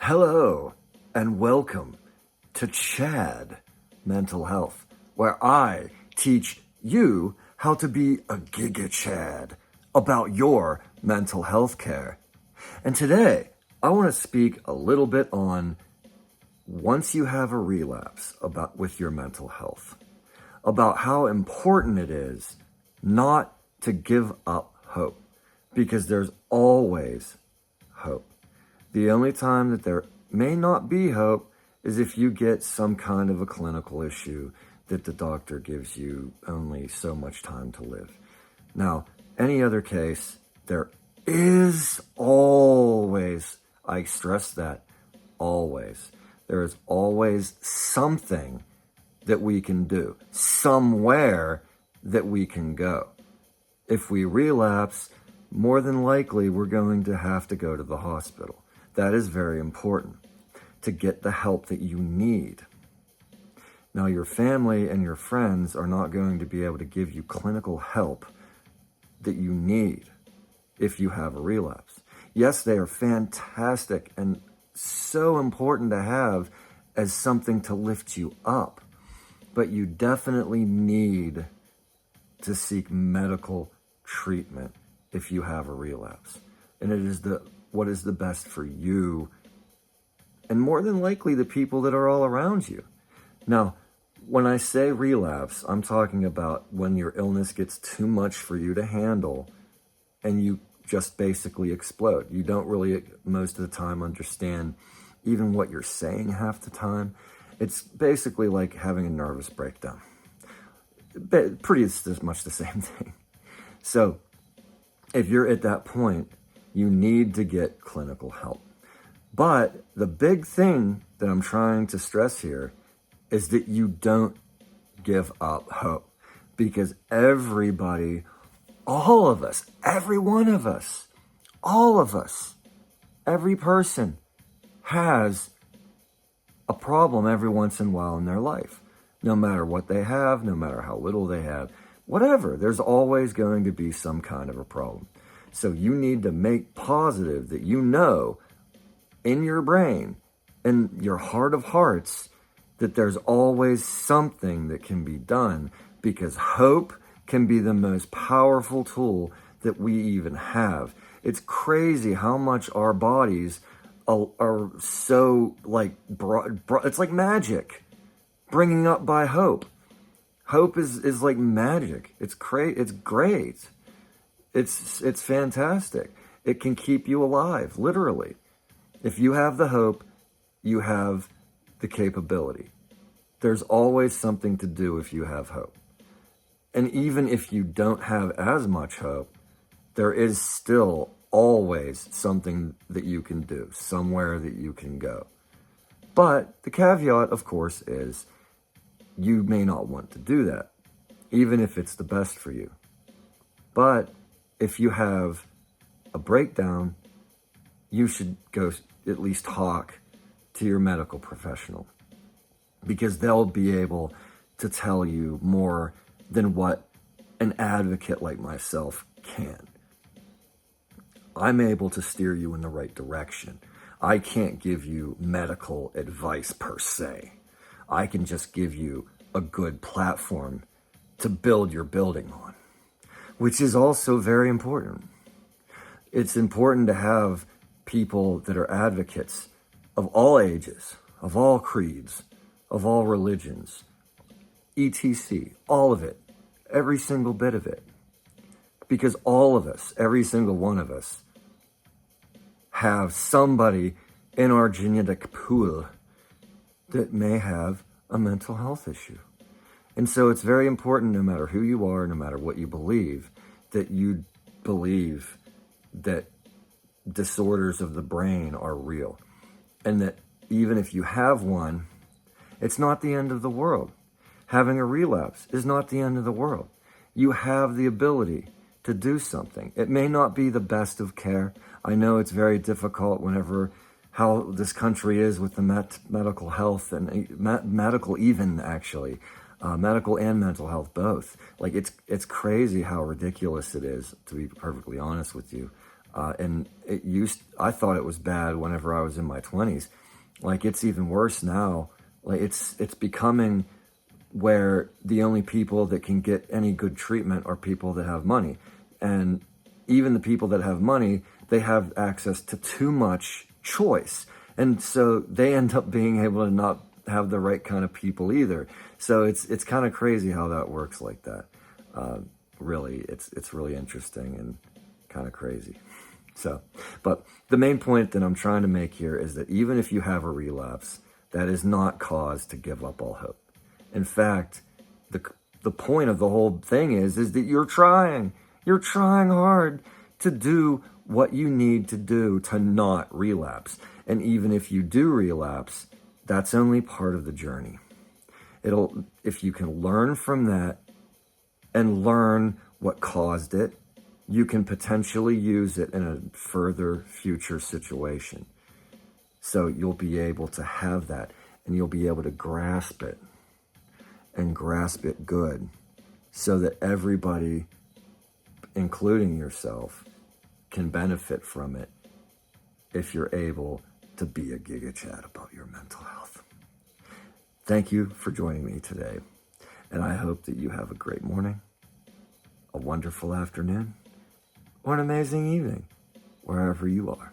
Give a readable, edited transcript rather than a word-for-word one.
Hello and welcome to Chad Mental Health, where I teach you how to be a Giga Chad about your mental health care. And today, I want to speak a little bit on once you have a relapse with your mental health, about how important it is not to give up hope, because there's always hope. The only time that there may not be hope is if you get some kind of a clinical issue that the doctor gives you only so much time to live. Now, any other case, there is always, I stress that, always. There is always something that we can do, somewhere that we can go. If we relapse, more than likely we're going to have to go to the hospital. That is very important, to get the help that you need. Now, your family and your friends are not going to be able to give you clinical help that you need if you have a relapse. Yes, they are fantastic and so important to have as something to lift you up, but you definitely need to seek medical treatment if you have a relapse. And it is what is the best for you, and more than likely the people that are all around you. Now, when I say relapse, I'm talking about when your illness gets too much for you to handle and you just basically explode. You don't really, most of the time, understand even what you're saying half the time. It's basically like having a nervous breakdown. Pretty much the same thing. So if you're at that point, you need to get clinical help. But the big thing that I'm trying to stress here is that you don't give up hope, because everybody, all of us, every one of us, all of us, every person has a problem every once in a while in their life. No matter what they have, no matter how little they have, whatever, there's always going to be some kind of a problem. So you need to make positive that you know in your brain, in your heart of hearts, that there's always something that can be done, because hope can be the most powerful tool that we even have. It's crazy how much our bodies are so it's like magic, bringing up by hope. Hope is like magic. It's great. It's great. It's fantastic. It can keep you alive, literally. If you have the hope, you have the capability. There's always something to do if you have hope. And even if you don't have as much hope, there is still always something that you can do, somewhere that you can go. But the caveat, of course, is you may not want to do that, even if it's the best for you. But if you have a breakdown, you should go at least talk to your medical professional, because they'll be able to tell you more than what an advocate like myself can. I'm able to steer you in the right direction. I can't give you medical advice per se. I can just give you a good platform to build your building on, which is also very important. It's important to have people that are advocates of all ages, of all creeds, of all religions, etc., all of it, every single bit of it. Because all of us, every single one of us, have somebody in our genetic pool that may have a mental health issue. And so it's very important, no matter who you are, no matter what you believe, that you believe that disorders of the brain are real. And that even if you have one, it's not the end of the world. Having a relapse is not the end of the world. You have the ability to do something. It may not be the best of care. I know it's very difficult whenever how this country is with the medical health and medical even actually. Medical and mental health both. Like it's crazy how ridiculous it is, to be perfectly honest with you. And I thought it was bad whenever I was in my 20s. Like, it's even worse now. Like, it's becoming where the only people that can get any good treatment are people that have money. And even the people that have money, they have access to too much choice. And so they end up being able to not have the right kind of people either. So it's kind of crazy how that works like that. Really, it's really interesting and kind of crazy. So, but the main point that I'm trying to make here is that even if you have a relapse, that is not cause to give up all hope. In fact, the point of the whole thing is that you're trying hard to do what you need to do to not relapse. And even if you do relapse, that's only part of the journey. If you can learn from that and learn what caused it, you can potentially use it in a further future situation. So you'll be able to have that, and you'll be able to grasp it, and grasp it good, so that everybody, including yourself, can benefit from it if you're able to be a Giga Chad about your mental health. Thank you for joining me today, and I hope that you have a great morning, a wonderful afternoon, or an amazing evening, wherever you are.